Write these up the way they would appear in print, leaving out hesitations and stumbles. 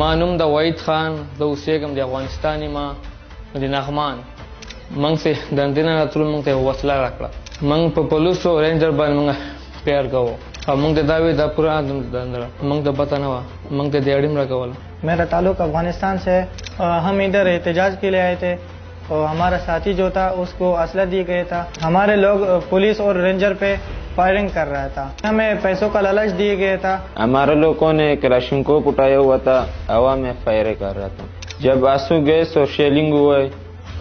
زما نوم د وحید خان، زه اوسېږم د افغانستان یم، د نغمان. موږ چې د اندینه راتلو موږ ته وسله راکړه، موږ په پولیسو رینجر باندې موږ پیار کوو اور موږ ته دا وی دا پورا موږ ته پتہ نه وه، موږ ته دیاړي مړه کوله. میرا تعلق افغانستان سے ہے. ہم ادھر احتجاج کے لیے آئے تھے اور ہمارا ساتھی جو تھا اس کو اسلحہ دی گیا تھا. ہمارے لوگ پولیس اور رینجر پہ فائرنگ کر رہا تھا. ہمیں پیسوں کا لالچ دیے گیا تھا. ہمارے لوگوں نے کلاشنکوف اٹھایا ہوا تھا، ہوا میں فائر کر رہا تھا. جب آنسو گیس اور شیلنگ ہوئے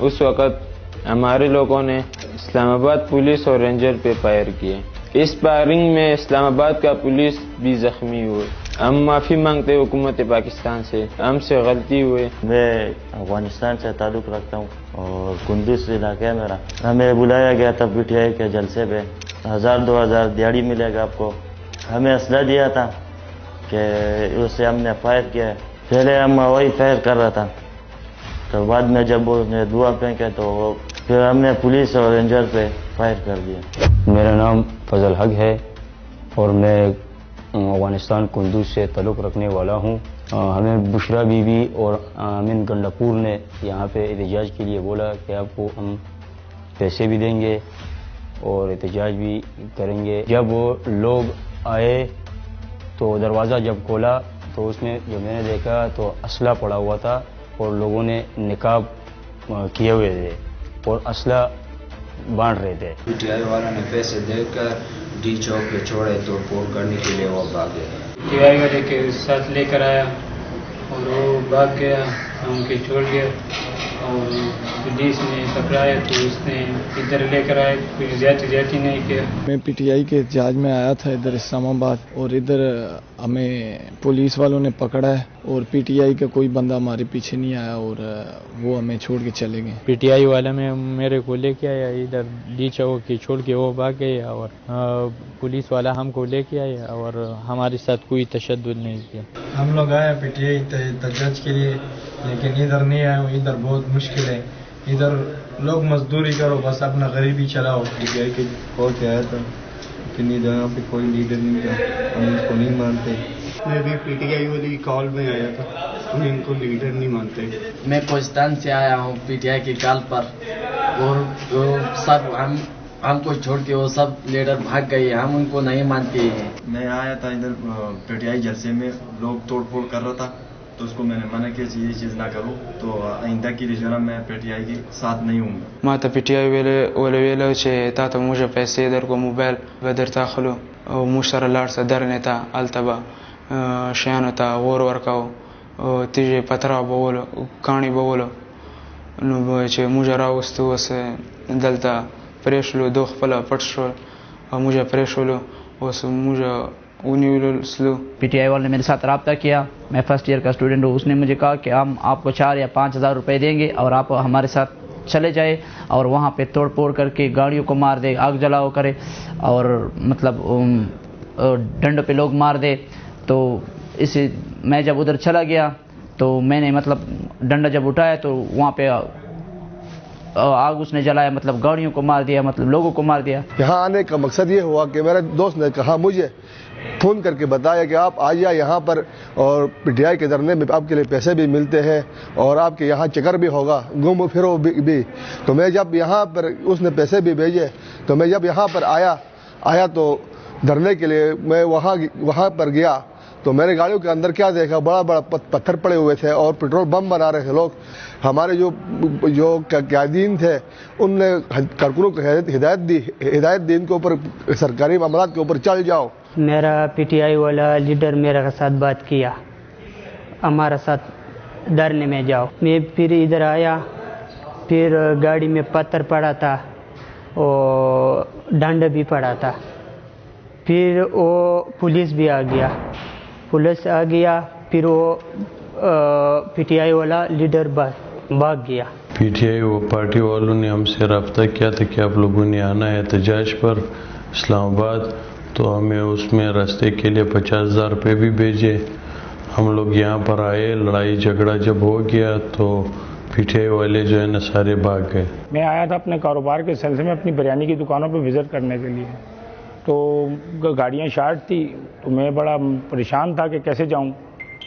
اس وقت ہمارے لوگوں نے اسلام آباد پولیس اور رینجر پہ فائر کیے. اس فائرنگ میں اسلام آباد کا پولیس بھی زخمی ہوئے. ہم معافی مانگتے حکومت پاکستان سے، ہم سے غلطی ہوئے. میں افغانستان سے تعلق رکھتا ہوں اور کندوز علاقہ ہے میرا. ہمیں بلایا گیا تھا پی ٹی آئی کے جلسے پہ. 1000-2000 دیہڑی ملے گا آپ کو. ہمیں اسلحہ دیا تھا کہ اسے ہم نے فائر کیا. پہلے ہم وہی فائر کر رہا تھا، تو بعد میں جب وہ نے دعا پھینکے تو پھر ہم نے پولیس اور رینجر پہ فائر کر دیا. میرا نام فضل حق ہے اور میں افغانستان کندوز سے تعلق رکھنے والا ہوں. ہمیں بشرا بی بی اور امین گنڈاپور نے یہاں پہ احتجاج کے لیے بولا کہ آپ کو ہم پیسے بھی دیں گے اور احتجاج بھی کریں گے. جب وہ لوگ آئے تو دروازہ جب کھولا تو اس میں جو میں نے دیکھا تو اسلحہ پڑا ہوا تھا اور لوگوں نے نقاب کیے ہوئے تھے اور اسلحہ بانٹ رہے تھے. پی ٹی آئی والوں نے پیسے دے کر ڈی چوک پہ چھوڑے تو توڑ کرنے کے لیے وہ بھاگ گئے. پی ٹی آئی والے کے ساتھ لے کر آیا اور وہ بھاگ گیا، ہم کے چھوڑ گیا اور پولیس نے پکڑایا تو اس نے ادھر لے کر آئے، کوئی زیادتی نہیں کیا. میں پی ٹی آئی کے احتجاج میں آیا تھا ادھر اسلام آباد اور ادھر ہمیں پولیس والوں نے پکڑا ہے اور پی ٹی آئی کا کوئی بندہ ہمارے پیچھے نہیں آیا اور وہ ہمیں چھوڑ کے چلے گئے. پی ٹی آئی والا میں میرے کو لے کے آیا ادھر ڈی چوک کی چھوڑ کے وہ بھاگ گئے اور پولیس والا ہم کو لے کے آیا اور ہمارے ساتھ کوئی تشدد نہیں کیا. ہم لوگ آئے پی ٹی آئی احتجاج کے لیے لیکن ادھر نہیں آئے. ادھر بہت مشکل ہے، ادھر لوگ مزدوری کرو بس اپنا غریبی چلاؤ. پی ٹی آئی کے کال پہ آیا تھا لیکن ادھر یہاں پہ کوئی لیڈر نہیں تھا، ہم اس کو نہیں مانتے. میں بھی پی ٹی آئی والی کال میں آیا تھا، ہم ان کو لیڈر نہیں مانتے. میں کوہستان سے آیا ہوں پی ٹی آئی کی کال پر اور وہ سب ہم کو چھوڑ کے وہ سب لیڈر بھاگ گئے، ہم ان کو نہیں مانتے ہیں. میں آیا تھا ادھر پی ٹی آئی جلسے میں، لوگ توڑ پھوڑ کر رہا تھا تو اس کو میں نے منع کیا کہ یہ چیز نہ کروں، تو آئندہ کی جو ہے میں پی ٹی آئی کے ساتھ نہیں ہوں گا. ما ته پی ټي آی ویلو چې تا ته موږ پیسې درکو، موبایل به درته اخلو او موږ سره لاړ شه درنې ته، هلته به شیانو ته اور ورکوو، تیږې پترا به ولو، کاڼي به ولو. نو چې موږ راوستو اوس دلته پرېښولو، دو خپله پټ شول او موږ پرېښولو. اوس موږ ونیولو سلو. پی ٹی آئی والے نے میرے ساتھ رابطہ کیا، میں فرسٹ ایئر کا اسٹوڈنٹ ہوں. اس نے مجھے کہا کہ ہم آپ کو 4 یا 5 ہزار روپے دیں گے اور آپ ہمارے ساتھ چلے جائے اور وہاں پہ توڑ پھوڑ کر کے گاڑیوں کو مار دے، آگ جلاؤ کرے اور مطلب ڈنڈ پہ لوگ مار دے. تو اسے میں جب ادھر چلا گیا تو میں نے مطلب ڈنڈا جب اٹھایا تو وہاں پہ آگ اس نے جلایا، مطلب گاڑیوں کو مار دیا، مطلب لوگوں کو مار دیا. یہاں آنے کا مقصد یہ ہوا کہ میرے دوست نے کہا، مجھے فون کر کے بتایا کہ آپ آئیے یہاں پر اور پی ٹی آئی کے دھرنے میں آپ کے لیے پیسے بھی ملتے ہیں اور آپ کے یہاں چکر بھی ہوگا، گھومو پھرو بھی. تو میں جب یہاں پر اس نے پیسے بھی بھیجے تو میں جب یہاں پر آیا تو دھرنے کے لیے میں وہاں پر گیا تو میرے گاڑیوں کے اندر کیا دیکھا، بڑا بڑا پتھر پڑے ہوئے تھے اور پیٹرول بم بنا رہے تھے لوگ. ہمارے جو قائدین تھے ان نے کارکنوں کو ہدایت دی ان کے اوپر سرکاری معاملات کے اوپر چل جاؤ. میرا پی ٹی آئی والا لیڈر میرے ساتھ بات کیا، ہمارا ساتھ دھرنے میں جاؤ. میں پھر ادھر آیا، پھر گاڑی میں پتھر پڑا تھا اور ڈنڈ بھی پڑا تھا. پھر وہ پولیس بھی آ گیا، پھر وہ پی ٹی آئی والا لیڈر بھاگ گیا. پی ٹی آئی وہ پارٹی والوں نے ہم سے رابطہ کیا تھا کہ آپ لوگوں نے آنا ہے احتجاج پر اسلام آباد، تو ہمیں اس میں راستے کے لیے 50,000 روپے بھی بھیجے. ہم لوگ یہاں پر آئے، لڑائی جھگڑا جب ہو گیا تو پی ٹی آئی والے جو ہے نا سارے بھاگ گئے. میں آیا تھا اپنے کاروبار کے سلسلے میں اپنی بریانی کی دکانوں پہ وزٹ کرنے کے لیے، تو گاڑیاں شارٹ تھی تو میں بڑا پریشان تھا کہ کیسے جاؤں.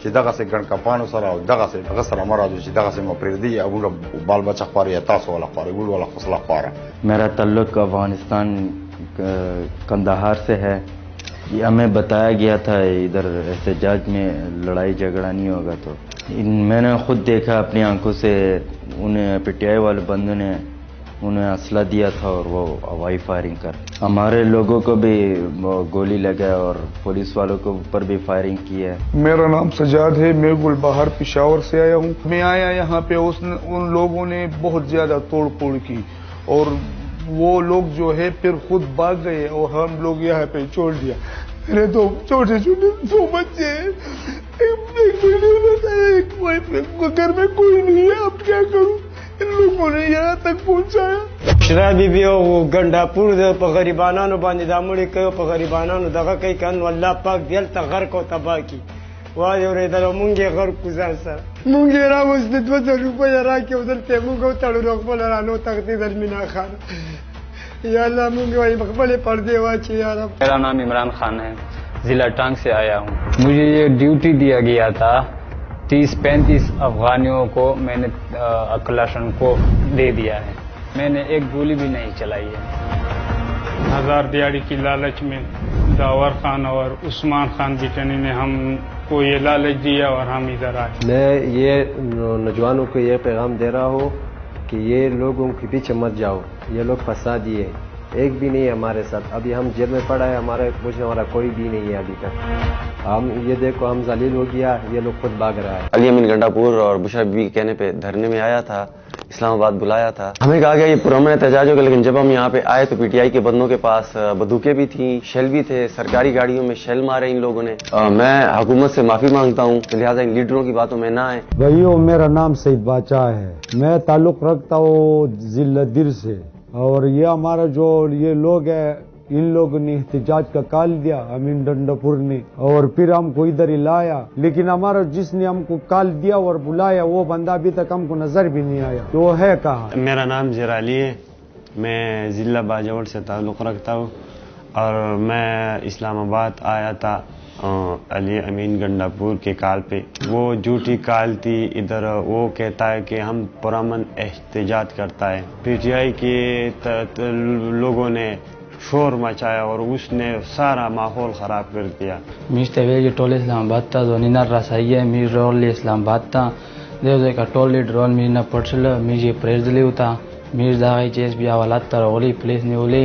چې دغه سه ګڼ کپانو سره او دغه سره مراد چې دغه سه مپردي او بال بچا خوري تاسو ولا خوري ګول ولا خصله خورا. میرا تعلق افغانستان قندھار سے ہے. یہ ہمیں بتایا گیا تھا ادھر احتجاج میں لڑائی جھگڑا نہیں ہوگا، تو میں نے خود دیکھا اپنی آنکھوں سے، انہیں پی ٹی آئی والے بندوں نے انہیں اسلحہ دیا تھا اور وہ ہوائی فائرنگ کر ہمارے لوگوں کو بھی گولی لگا اور پولیس والوں کے اوپر بھی فائرنگ کی ہے. میرا نام سجاد ہے، میں گلبہار پشاور سے آیا ہوں. میں آیا یہاں پہ ان لوگوں نے بہت زیادہ توڑ پھوڑ کی اور وہ لوگ جو ہے پھر خود بھاگ گئے اور ہم لوگ یہاں پہ چھوڑ دیا. میرے دو چھوٹے چھوٹے دو بچے ہیں، گھر میں کوئی نہیں ہے، اب کیا کروں؟ ان لوگوں نے یہاں تک پہنچایا. بشرا بیبی او ګنډاپور په غریبانو باندې دا مړي کوي، په غریبانو دغه کوي کنه الله پاک دل ته غرق او تباہ کی. وای اورېدل مونږ یې غرق ګزار سره مونږ یې راوستې 2000 روپۍ راکې ودلته مونږ وتړو خپل رانو تقدیر مینا خان. یا الله مونږ وای خپل پردې واچي یا رب. میرا نام عمران خان ہے، ضلع ٹانگ سے آیا ہوں. مجھے یہ ڈیوٹی دیا گیا تھا، 30-35 افغانیوں کو میں نے کلاشن کو دے دیا ہے، میں نے ایک گولی بھی نہیں چلائی ہے. ہزار دیہڑی کی لالچ میں داور خان اور عثمان خان بٹنی نے ہم کو یہ لالچ دیا اور ہم ادھر آئے. میں یہ نوجوانوں کو یہ پیغام دے رہا ہوں کہ یہ لوگوں کے پیچھے مت جاؤ، یہ لوگ فسادی ہے، ایک بھی نہیں ہے ہمارے ساتھ. ابھی ہم جیل میں پڑا ہے، ہمارے پوچھنے والا کوئی بھی نہیں ہے ابھی تک. ہم یہ دیکھو ہم ذلیل ہو گیا، یہ لوگ خود بھاگ رہا ہے. علی امین گنڈاپور اور بشرا بیوی کے کہنے پہ دھرنے میں آیا تھا، اسلام آباد بلایا تھا. ہمیں کہا گیا یہ پرامن احتجاج ہوگا، لیکن جب ہم یہاں پہ آئے تو پی ٹی آئی کے بندوں کے پاس بندوقیں بھی تھیں، شیل بھی تھے، سرکاری گاڑیوں میں شیل مارے ان لوگوں نے. میں حکومت سے معافی مانگتا ہوں کہ لہٰذا ان لیڈروں کی باتوں میں نہ آئے. بھائیو میرا نام سعید باچا ہے، میں تعلق رکھتا ہوں ضلع در سے، اور یہ ہمارا جو یہ لوگ ہیں ان لوگوں نے احتجاج کا کال دیا امین ڈنڈاپور نے، اور پھر ہم کو ادھر ہی لایا، لیکن ہمارا جس نے ہم کو کال دیا اور بلایا وہ بندہ ابھی تک ہم کو نظر بھی نہیں آیا، تو وہ ہے کہاں. میرا نام زیرالی ہے، میں ضلع باجوڑ سے تعلق رکھتا ہوں اور میں اسلام آباد آیا تھا علی امین گنڈاپور کے کال پہ. وہ جھوٹی کال تھی، ادھر وہ کہتا ہے کہ ہم پرامن احتجاج کرتا ہے. پی ٹی آئی کے لوگوں نے شور مچایا اور اس نے سارا ماحول خراب کر دیا. میش تیویل ٹول اسلام آباد تا دونینار راسائیه میر رول اسلام آباد تا دیو کا ټول لیډرون میر نه پټل میر پریزدلی وتا میر دا چیز بیا ولات تر اولی پولیس نیولې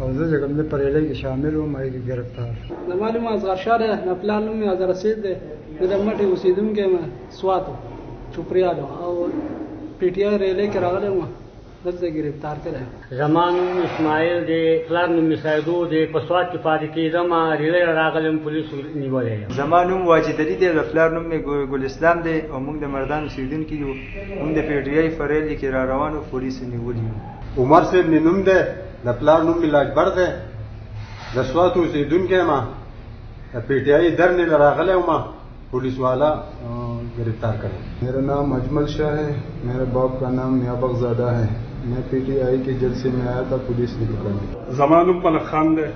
اور جگہ میں پریلے کے شامل ہوں میں گرفتار معلوم اصغر شاه ده نه پلان نوم یې ازر رسید ده د مټي اوسیدونکو ما سواتو چوپریالو او پی ټی آی ریلی کې راغلی وم دلته گرفتار کړی. زمان اسماعیل دی پلان نوم سیدو دی په سوات کې پاتې کېدم ریلی راغلم پولیسو نیولی یم. زما نوم واجد علي دی د پلار نوم مې ګل اسلام دی او موږ د مردان اوسیدونکي یو. موږ د پی ټی آی په ریلی کې را روانو پولیسو نیولي یو. عمر صاحب مې نوم دی د پلار نوم مې لاجبر دی د سوات اوسیدونکی یم د پی ټی آی در نه راغلی وم پولیس والا گرفتار کرے. میرا نام اجمل شاہ ہے. میرے باپ کا نام میاں بغزادہ ہے. میں پی ٹی آئی کے جلسے میں آیا تھا پولیس نے پکڑ لیا. زمان ملک خان دے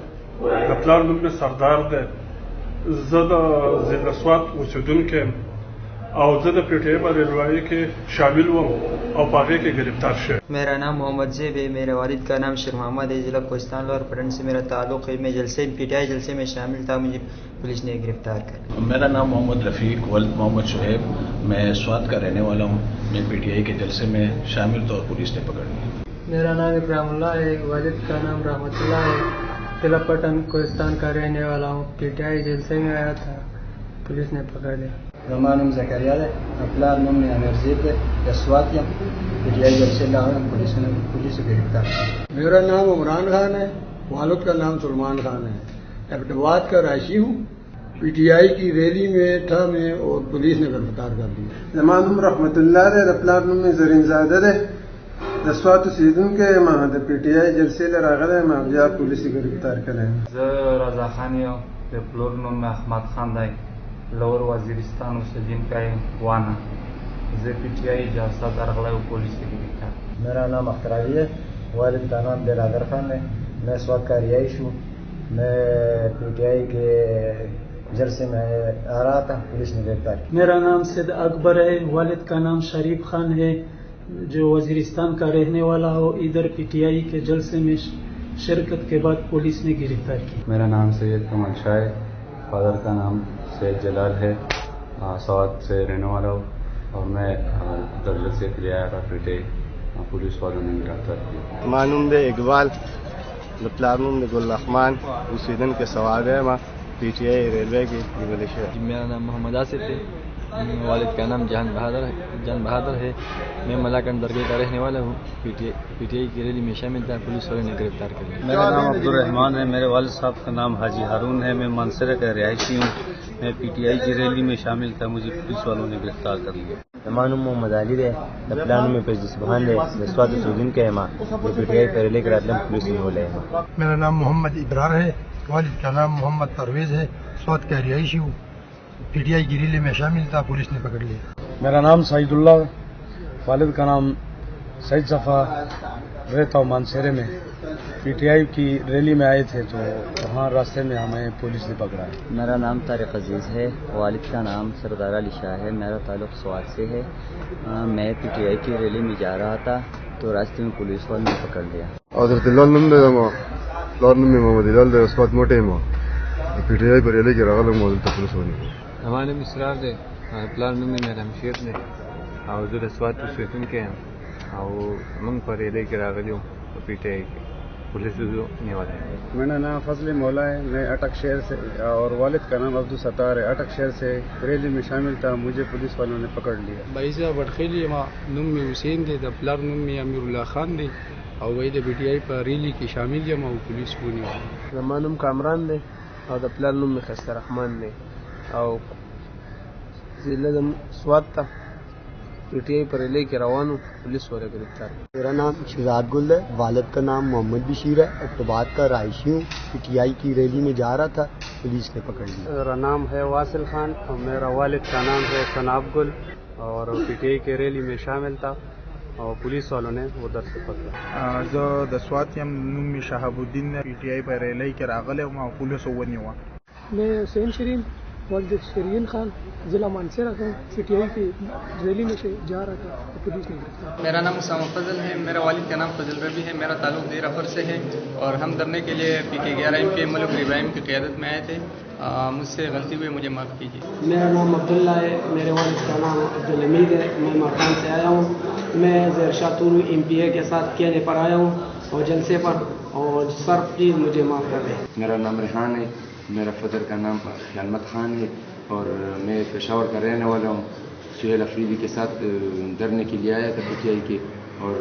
د پلار نوم میں سردار دے زه د ضلع سوات اوسیدونکی او زه د پی ټی آی په ریلوایي کې شامل وم او په هغې کې گرفتار شوی. میرا نام محمد زیب ہے. میرے والد کا نام شیر محمد ہے. ضلع کوہستان لاہور پٹن سے میرا تعلق ہے. میں جلسے پی ٹی آئی جلسے میں شامل تھا. مجھے پولیس نے گرفتار کر لیا. میرا نام محمد رفیق والد محمد شعیب. میں سوات کا رہنے والا ہوں. میں پی ٹی آئی کے جلسے میں شامل تھا اور پولیس نے پکڑ لیا. میرا نام ابراہیم اللہ ہے. والد کا نام رحمت اللہ ہے. ضلع پٹن کوہستان کا رہنے والا ہوں. پی ٹی آئی جلسے میں آیا تھا پولیس نے پکڑ لیا. زمان نوم زکریا ہے. پلان نوم میں امیر زید ہے. سوات یم پی ٹی آئی جلسے لاہور پولیس نے گرفتار کیا. میرا نام عمران خان ہے. والد کا نام سلمان خان ہے. ایبٹباد کا راشی ہوں. پی ٹی آئی کی ریلی میں تھا میں اور پولیس نے گرفتار کر دیا. زمان رحمت اللہ دے د پلار نوم مې زرین زاده ده د سوات اوسیدونکی یم د پی ټی آی جلسې له راغلی یم بیا پولیس گرفتار کړی یم. زه رضا خان یم. د پلور نوم مې احمد خان دی. لور وزیرستان اوسیدونکی یم وانا. زه پی ټی آئی جلسہ درغلی و پولیس گرفتار. میرا نام اختر علی ہے. والد کا نام دلادر خان ہے. میں سوات کا رہائش ہوں. میں پی ٹی آئی کے جلسے میں آ رہا تھا پولیس نے گرفتار کیا. میرا نام سید اکبر ہے. والد کا نام شریف خان ہے جو وزیرستان کا رہنے والا ہو. ادھر پی ٹی آئی کے جلسے میں شرکت کے بعد پولیس نے گرفتار کیا. میرا نام سید کمال شاہ ہے. فادر کا نام سید جلال ہے. سوات سے رہنے والا ہوں اور میں جلسے کے لیے آیا تھا. پی ٹی آئی پولیس والوں نے گرفتار کیا. معلوم دے اقبال پلانوں میں گل رحمان اوسیدن کے سوال ہے پی ٹی آئی ریلوے کی ملیشیا. میرا نام محمد آصف ہے. والد کا نام جان بہادر ہے. میں ملاکنڈ درگاہ کا رہنے والا ہوں. پی ٹی آئی کی ریلی میں شامل تھا. پولیس والوں نے گرفتار کر لیا. میرا نام عبدالرحمان ہے. میرے والد صاحب کا نام حاجی ہارون ہے. میں مانسرہ کا رہائشی ہوں. میں پی ٹی آئی کی ریلی میں شامل تھا. مجھے پولیس والوں نے گرفتار کر لیا. زمان محمد علی ہے. پلان میں پیش سبحان ہے. سوات اوسیدونکی یم پی ٹی آئی پر ریلی کے راتلم پولیس نے نیولی یم. میرا نام محمد ابرار ہے. والد کا نام محمد پرویز ہے. سوات کا رہائشی ہوں. پی ٹی آئی کی ریلی میں شامل تھا. پولیس نے پکڑ لیا. میرا نام سعید اللہ. والد کا نام سعید صفا. رہتا ہوں مانسیرے میں. پی ٹی آئی کی ریلی میں آئے تھے تو وہاں راستے میں ہمیں پولیس نے پکڑا ہے. میرا نام طارق عزیز ہے. والد کا نام سردار علی شاہ ہے. میرا تعلق سوات سے ہے. میں پی ٹی آئی کی ریلی میں جا رہا تھا تو راستے میں پولیس والوں نے پکڑ لیا. حضرت اللہ نوم دے پلار نوم میں محمد ہلال دے. سوات موٹے ما پی ټي آی پر ریلی کې راغلم او دلته پولیس ونیول. زما نوم اسرار دی. پلار نوم مې میرم شیر دی او زه د سوات اوسیدونکی یم او موږ په ریلی کې راغلي وو په پی ټي آی کې پولیسو نیولی. میرا نام فضل مولا ہے. میں اٹک شہر سے اور والد کا نام عبدالستار ہے. اٹک شہر سے ریلی میں شامل تھا. مجھے پولیس والوں نے پکڑ لیا. بایزا بڑخیلی ما نوم مې حسین دی. د پلار نوم مې امیر الله خان دی او وای د پی ټي آی په ریلی کې شامل یم او پولیس ونیول. زما نوم کامران دی او د پلار نوم مې خسته رحمان دی او ضلع سوات ته پی ٹی آئی پر ریلی کے روانوں پولیس والے گرفتار. میرا نام شہزاد گل ہے. والد کا نام محمد بشیر ہے. ایبٹباد کا رہائشی ہوں. پی ٹی آئی کی ریلی میں جا رہا تھا. پولیس نے پکڑ لیا. میرا نام ہے واصل خان اور میرا والد کا نام ہے سناب گل اور پی ٹی آئی کے ریلی میں شامل تھا اور پولیس والوں نے وہ در سے پکڑا. زه د سوات یم. نوم مې شهاب الدین دی. پی ټي آی په ریلی کې راغلی وم او پولیسو ونیوه. میں حسین شرین والد شرین خان ضلع مانسیرہ کا پی ٹی آئی کی ریلی میں سے جا رہا تھا تو پولیس نے گرفتار. میرا نام اسامہ فضل ہے. میرا والد کا نام فضل ربی ہے. میرا تعلق دیر افر سے ہے اور ہم دھرنے کے لیے پی کے 11 ایم کے ملک ابراہیم کی قیادت میں آئے تھے. مجھ سے غلطی ہوئی, مجھے معاف کیجیے. میرا نام عبداللہ ہے. میرے والد کا نام عبدالحمید ہے. میں مکان سے آیا ہوں. میں زیر شاہ طور ایم پی اے کے ساتھ کینے پر آیا ہوں. اور جلسے پر، اور سر پلیز مجھے معاف کر دیں۔ میرا نام ریحان ہے، میرا فادر کا نام احمد خان ہے، اور میں پشاور کا رہنے والا ہوں۔ سہیل افریدی کے ساتھ دھرنے کے لیے آیا تھا پی ٹی آئی کے، اور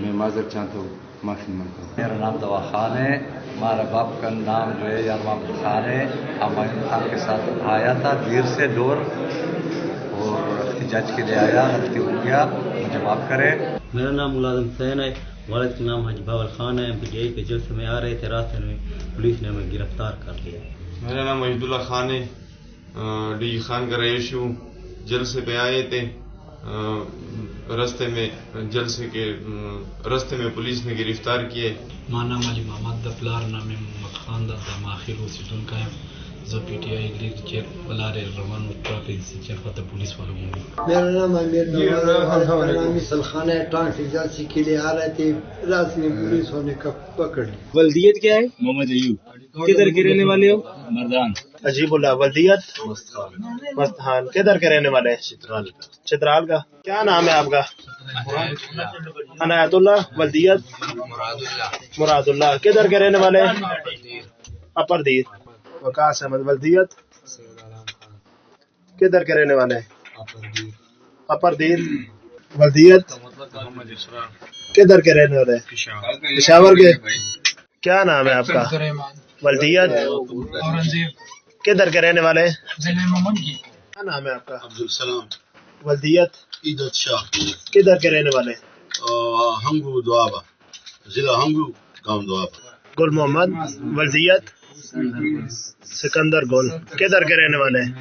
میں معذرت چاہتا ہوں، معافی مانگتا ہوں۔ میرا نام دوا خان ہے، ہمارا باپ کا نام جو ہے یارمام خان ہے۔ ہمایوں خان کے ساتھ آیا تھا دیر سے دور، اور احتجاج کے لیے آیا، غلطی ہو گیا، مجھے معاف کرے۔ میرا نام ملازم حسین ہے، والد کا نام حاجی باول خان ہے۔ پی ٹی آئی کے جلسے میں آ رہے تھے، راستے میں پولیس نے ہمیں گرفتار کر لیا۔ میرا نام مجد اللہ خان ہے، ڈی جی خان کا رہائش ہوں۔ جلسے پہ آئے تھے، رستے میں پولیس نے گرفتار کیے۔ مانا علی محمد د پلار نام محمد خان د ماخیل اوسیدونکی یم، زه پی ټی آی لیډ چیر ولارې روان و ټرافیک چیرته د پولیس والوں نے۔ میرا نام امیر نامی سلخانہ ہے، ٹرانس ایجنسی کے لیے آ رہے تھے، راستے میں پولیس والوں نے پکڑ لی۔ ولدیت کیا ہے؟ محمد ایوب۔ کدھر کے رہنے والے ہو؟ مردان۔ عجیب اللہ۔ ولدیت؟ مستحان۔ کدھر کے رہنے والے ہیں؟ چترال کا۔ کیا نام ہے آپ کا؟ عنایت اللہ۔ ولدیت؟ مراد اللہ۔ کدھر کے رہنے والے ہیں؟ اپر دیر۔ وقاص احمد۔ ولدیت؟ کدھر کے رہنے والے ہیں؟ اپر دیر۔ ولدیت؟ کدھر کے رہنے والے ہیں؟ پشاور کے۔ کیا نام ہے آپ کا؟ ولدیت؟ کدھر کے رہنے والے ہیں؟ کیا نام ہے آپ کا؟ عبدالسلام۔ ولدیت؟ عیدت شاہ۔ کدھر کے رہنے والے ہیں؟ ہنگو دوابا، ضلع ہنگو، گاؤں دوابا۔ گل محمد۔ ولدیت؟ سکندر گل۔ کدھر کے رہنے والے ہیں؟